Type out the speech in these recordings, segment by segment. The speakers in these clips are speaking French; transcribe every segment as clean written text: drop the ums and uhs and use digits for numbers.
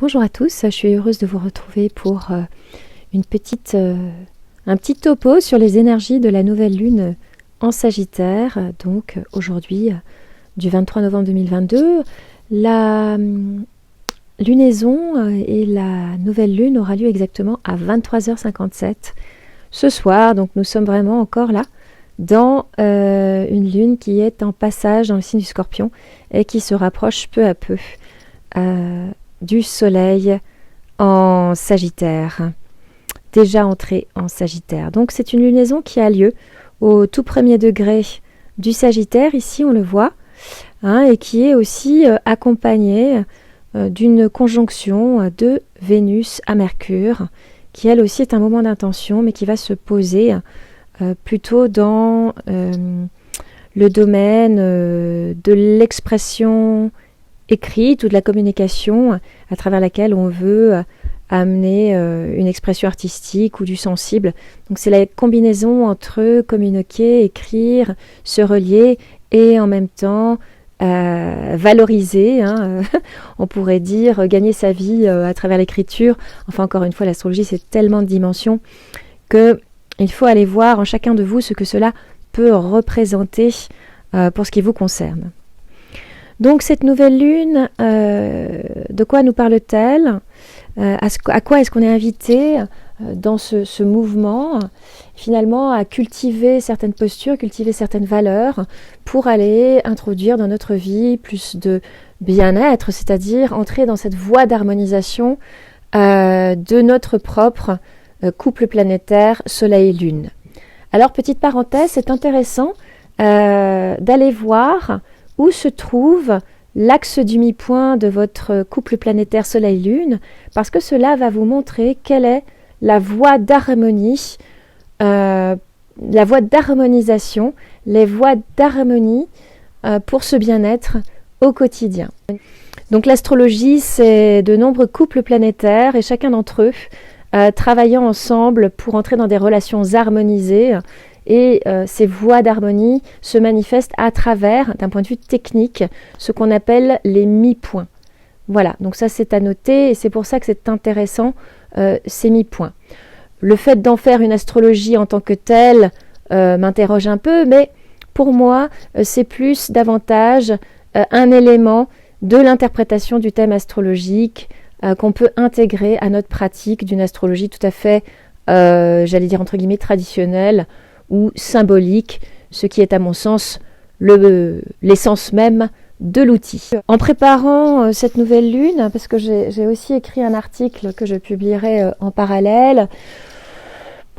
Bonjour à tous, je suis heureuse de vous retrouver pour un petit topo sur les énergies de la nouvelle lune en Sagittaire. Donc aujourd'hui, du 23 novembre 2022, la lunaison et la nouvelle lune aura lieu exactement à 23h57 ce soir. Donc nous sommes vraiment encore là dans une lune qui est en passage dans le signe du Scorpion et qui se rapproche peu à peu du soleil en Sagittaire, déjà entré en Sagittaire. Donc c'est une lunaison qui a lieu au tout premier degré du Sagittaire, ici on le voit, et qui est aussi accompagnée d'une conjonction de Vénus à Mercure, qui elle aussi est un moment d'intention, mais qui va se poser plutôt dans le domaine de l'expression écrite ou de la communication à travers laquelle on veut amener une expression artistique ou du sensible. Donc c'est la combinaison entre communiquer, écrire, se relier et en même temps valoriser, on pourrait dire gagner sa vie à travers l'écriture. Enfin encore une fois, l'astrologie c'est tellement de dimensions que il faut aller voir en chacun de vous ce que cela peut représenter pour ce qui vous concerne. Donc cette nouvelle lune, de quoi nous parle-t-elle ? À quoi est-ce qu'on est invité dans ce mouvement ? Finalement, à cultiver certaines postures, cultiver certaines valeurs pour aller introduire dans notre vie plus de bien-être, c'est-à-dire entrer dans cette voie d'harmonisation de notre propre couple planétaire Soleil-Lune. Alors, petite parenthèse, c'est intéressant d'aller voir où se trouve l'axe du mi-point de votre couple planétaire Soleil-Lune, parce que cela va vous montrer quelle est la voie d'harmonie, la voie d'harmonisation, les voies d'harmonie pour ce bien-être au quotidien. Donc l'astrologie, c'est de nombreux couples planétaires et chacun d'entre eux travaillant ensemble pour entrer dans des relations harmonisées. Et ces voies d'harmonie se manifestent à travers, d'un point de vue technique, ce qu'on appelle les mi-points. Voilà, donc ça c'est à noter et c'est pour ça que c'est intéressant, ces mi-points. Le fait d'en faire une astrologie en tant que telle m'interroge un peu, mais pour moi c'est plus davantage un élément de l'interprétation du thème astrologique qu'on peut intégrer à notre pratique d'une astrologie tout à fait, j'allais dire entre guillemets, traditionnelle, ou symbolique, ce qui est à mon sens l'essence même de l'outil. En préparant cette nouvelle lune, parce que j'ai aussi écrit un article que je publierai en parallèle,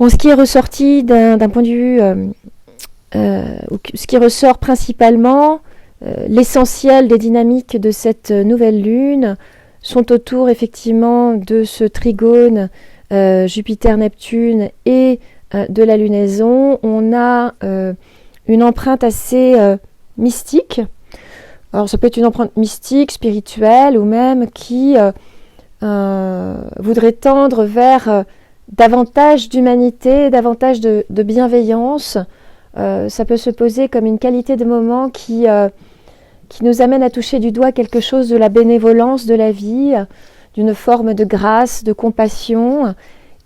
ce qui est ressorti d'un point de vue, ce qui ressort principalement, l'essentiel des dynamiques de cette nouvelle lune sont autour effectivement de ce trigone Jupiter-Neptune et de la lunaison. On a une empreinte assez mystique. Alors ça peut être une empreinte mystique, spirituelle, ou même qui voudrait tendre vers davantage d'humanité, davantage de bienveillance. Ça peut se poser comme une qualité de moment qui nous amène à toucher du doigt quelque chose de la bénévolence de la vie, d'une forme de grâce, de compassion.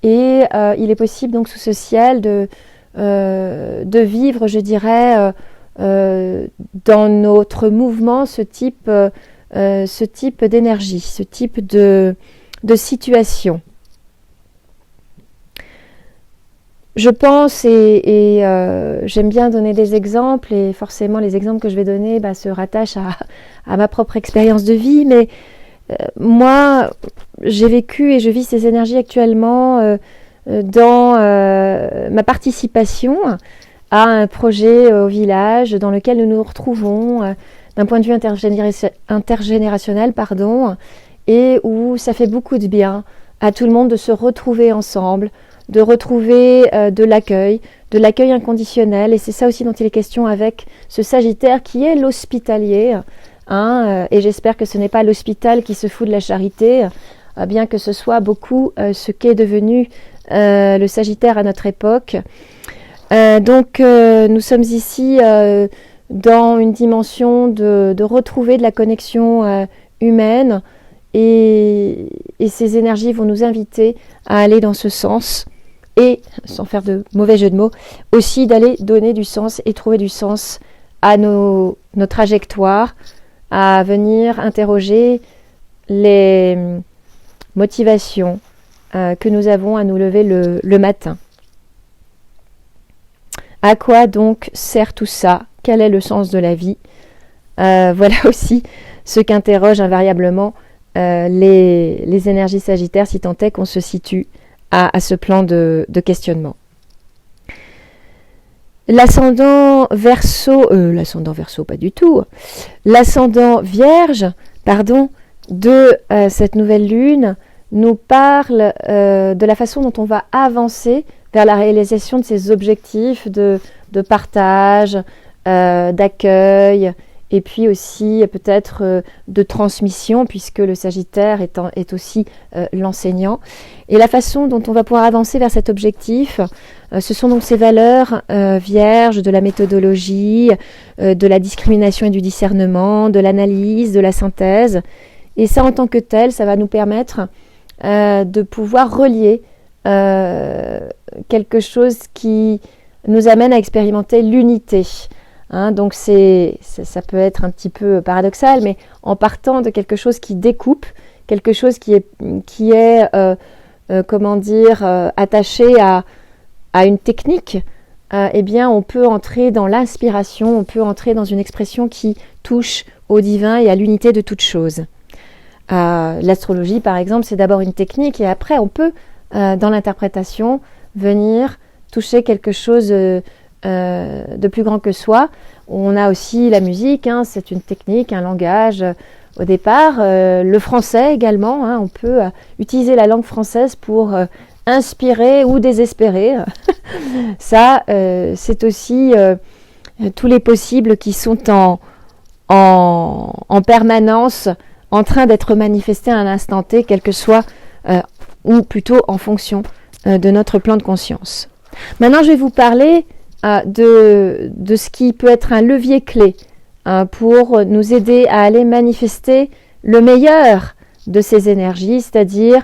Et il est possible donc sous ce ciel de vivre, je dirais, dans notre mouvement ce type d'énergie, ce type de situation. Je pense, et j'aime bien donner des exemples, et forcément les exemples que je vais donner se rattachent à ma propre expérience de vie, mais moi, j'ai vécu et je vis ces énergies actuellement dans ma participation à un projet au village dans lequel nous nous retrouvons d'un point de vue intergénérationnel, et où ça fait beaucoup de bien à tout le monde de se retrouver ensemble, de retrouver de l'accueil inconditionnel, et c'est ça aussi dont il est question avec ce Sagittaire qui est l'hospitalier. Et j'espère que ce n'est pas l'hôpital qui se fout de la charité, bien que ce soit beaucoup ce qu'est devenu le Sagittaire à notre époque. Donc nous sommes ici dans une dimension de retrouver de la connexion humaine et ces énergies vont nous inviter à aller dans ce sens et, sans faire de mauvais jeu de mots, aussi d'aller donner du sens et trouver du sens à nos trajectoires, à venir interroger les motivations que nous avons à nous lever le matin. À quoi donc sert tout ça? Quel est le sens de la vie? Voilà aussi ce qu'interrogent invariablement les énergies sagittaires, si tant est qu'on se situe à ce plan de questionnement. L'ascendant Verseau, pas du tout, l'ascendant Vierge, de cette nouvelle lune nous parle de la façon dont on va avancer vers la réalisation de ces objectifs de partage, d'accueil, et puis aussi peut-être de transmission, puisque le Sagittaire est aussi l'enseignant. Et la façon dont on va pouvoir avancer vers cet objectif, ce sont donc ces valeurs vierges de la méthodologie, de la discrimination et du discernement, de l'analyse, de la synthèse. Et ça, en tant que tel, ça va nous permettre de pouvoir relier quelque chose qui nous amène à expérimenter l'unité. Donc ça peut être un petit peu paradoxal, mais en partant de quelque chose qui découpe, quelque chose qui est attaché à une technique, eh bien on peut entrer dans l'inspiration, on peut entrer dans une expression qui touche au divin et à l'unité de toute chose. L'astrologie, par exemple, c'est d'abord une technique et après on peut, dans l'interprétation, venir toucher quelque chose de plus grand que soi. On a aussi la musique, c'est une technique, un langage au départ. Le français également, on peut utiliser la langue française pour inspirer ou désespérer. Ça, c'est aussi tous les possibles qui sont en permanence en train d'être manifestés à un instant T, quel que soit, ou plutôt en fonction de notre plan de conscience. Maintenant, je vais vous parler de ce qui peut être un levier clé pour nous aider à aller manifester le meilleur de ces énergies, c'est-à-dire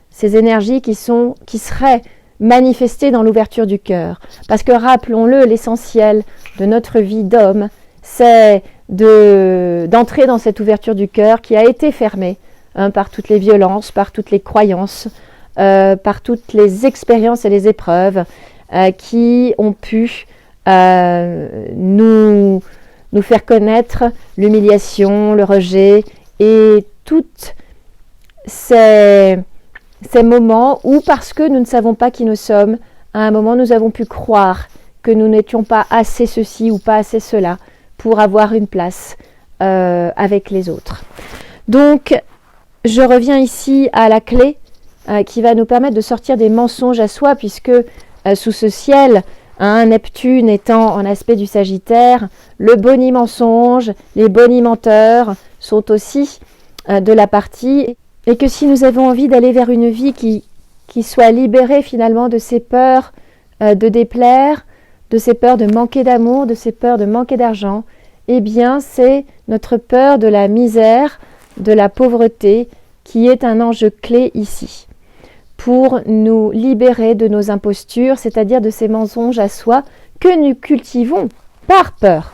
ces énergies qui seraient manifestées dans l'ouverture du cœur. Parce que rappelons-le, l'essentiel de notre vie d'homme, c'est d'entrer dans cette ouverture du cœur qui a été fermée par toutes les violences, par toutes les croyances, par toutes les expériences et les épreuves qui ont pu nous faire connaître l'humiliation, le rejet et tous ces moments où, parce que nous ne savons pas qui nous sommes, à un moment nous avons pu croire que nous n'étions pas assez ceci ou pas assez cela pour avoir une place avec les autres. Donc, je reviens ici à la clé qui va nous permettre de sortir des mensonges à soi, puisque sous ce ciel, Neptune étant en aspect du Sagittaire, le boni-mensonge, les boni-menteurs sont aussi de la partie, et que si nous avons envie d'aller vers une vie qui soit libérée finalement de ces peurs de déplaire, de ces peurs de manquer d'amour, de ces peurs de manquer d'argent, eh bien c'est notre peur de la misère, de la pauvreté qui est un enjeu clé ici, pour nous libérer de nos impostures, c'est-à-dire de ces mensonges à soi que nous cultivons par peur,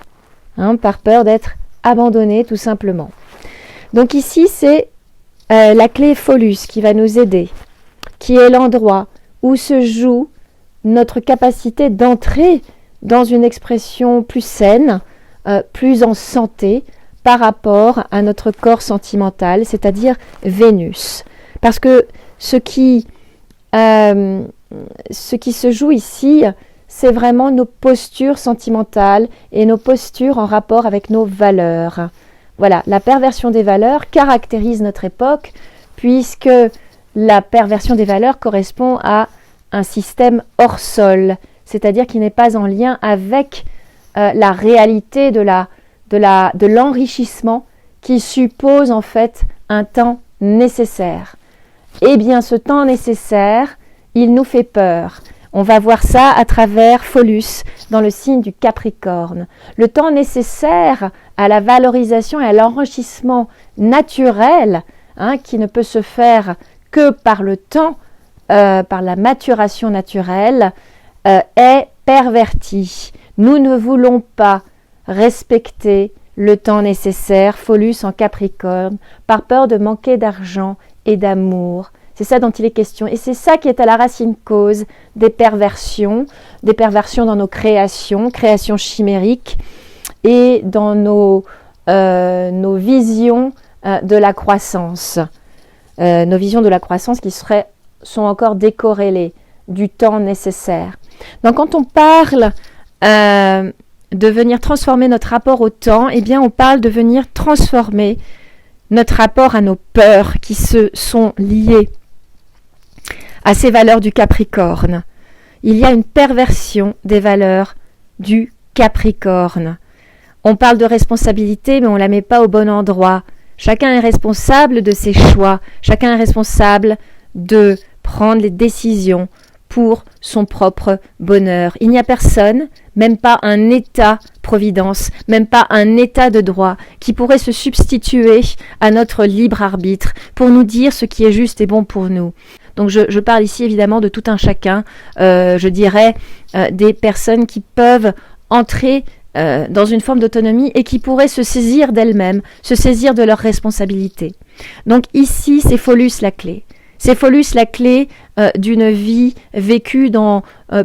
par peur d'être abandonnés tout simplement. Donc ici, c'est la clé Phallus qui va nous aider, qui est l'endroit où se joue notre capacité d'entrer dans une expression plus saine, plus en santé par rapport à notre corps sentimental, c'est-à-dire Vénus. Parce que ce qui se joue ici, c'est vraiment nos postures sentimentales et nos postures en rapport avec nos valeurs. Voilà, la perversion des valeurs caractérise notre époque, puisque la perversion des valeurs correspond à un système hors sol, c'est-à-dire qui n'est pas en lien avec la réalité de l'enrichissement qui suppose en fait un temps nécessaire. Eh bien, ce temps nécessaire, il nous fait peur. On va voir ça à travers Phallus, dans le signe du Capricorne. Le temps nécessaire à la valorisation et à l'enrichissement naturel qui ne peut se faire que par le temps, par la maturation naturelle, est perverti. Nous ne voulons pas respecter le temps nécessaire, Phallus en Capricorne, par peur de manquer d'argent et d'amour. C'est ça dont il est question. Et c'est ça qui est à la racine cause des perversions dans nos créations chimériques et dans nos visions de la croissance. Nos visions de la croissance qui sont encore décorrélées du temps nécessaire. Donc quand on parle de venir transformer notre rapport au temps, eh bien on parle de venir transformer notre rapport à nos peurs qui se sont liées à ces valeurs du Capricorne. Il y a une perversion des valeurs du Capricorne. On parle de responsabilité, mais on ne la met pas au bon endroit. Chacun est responsable de ses choix. Chacun est responsable de prendre les décisions pour son propre bonheur. Il n'y a personne, même pas un État-providence, même pas un État de droit, qui pourrait se substituer à notre libre arbitre pour nous dire ce qui est juste et bon pour nous. Donc je parle ici évidemment de tout un chacun, je dirais des personnes qui peuvent entrer dans une forme d'autonomie et qui pourraient se saisir d'elles-mêmes, se saisir de leurs responsabilités. Donc ici, c'est Phallus la clé. C'est Phallus la clé d'une vie vécue dans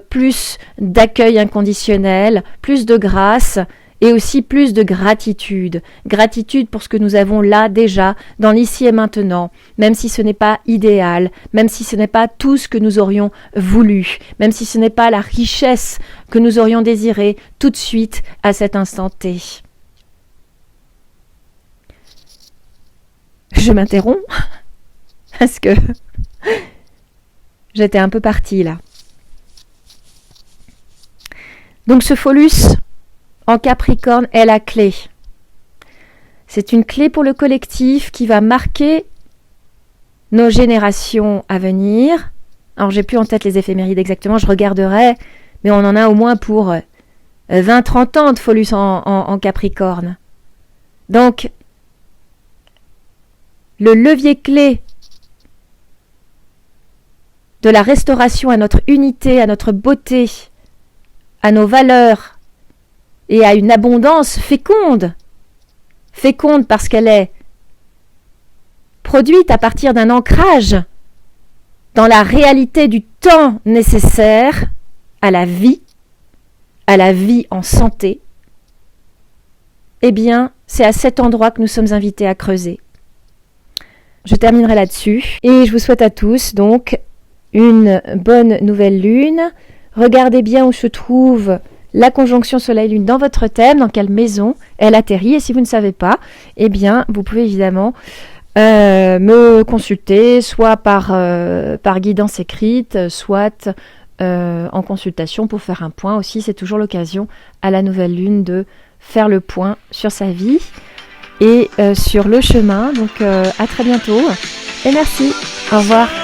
plus d'accueil inconditionnel, plus de grâce et aussi plus de gratitude. Gratitude pour ce que nous avons là déjà, dans l'ici et maintenant, même si ce n'est pas idéal, même si ce n'est pas tout ce que nous aurions voulu, même si ce n'est pas la richesse que nous aurions désirée tout de suite à cet instant T. Je m'interromps parce que j'étais un peu partie là. Donc ce Phallus en Capricorne est la clé. C'est une clé pour le collectif qui va marquer nos générations à venir. Alors j'ai plus en tête les éphémérides exactement, je regarderai, mais on en a au moins pour 20-30 ans de Phallus en Capricorne. Donc le levier clé de la restauration à notre unité, à notre beauté, à nos valeurs et à une abondance féconde. Féconde parce qu'elle est produite à partir d'un ancrage dans la réalité du temps nécessaire à la vie en santé. Eh bien, c'est à cet endroit que nous sommes invités à creuser. Je terminerai là-dessus et je vous souhaite à tous donc une bonne nouvelle lune. Regardez bien où se trouve la conjonction Soleil-Lune dans votre thème, dans quelle maison elle atterrit. Et si vous ne savez pas, eh bien, vous pouvez évidemment me consulter, soit par guidance écrite, soit en consultation pour faire un point aussi. C'est toujours l'occasion à la nouvelle lune de faire le point sur sa vie et sur le chemin. Donc à très bientôt et merci. Au revoir.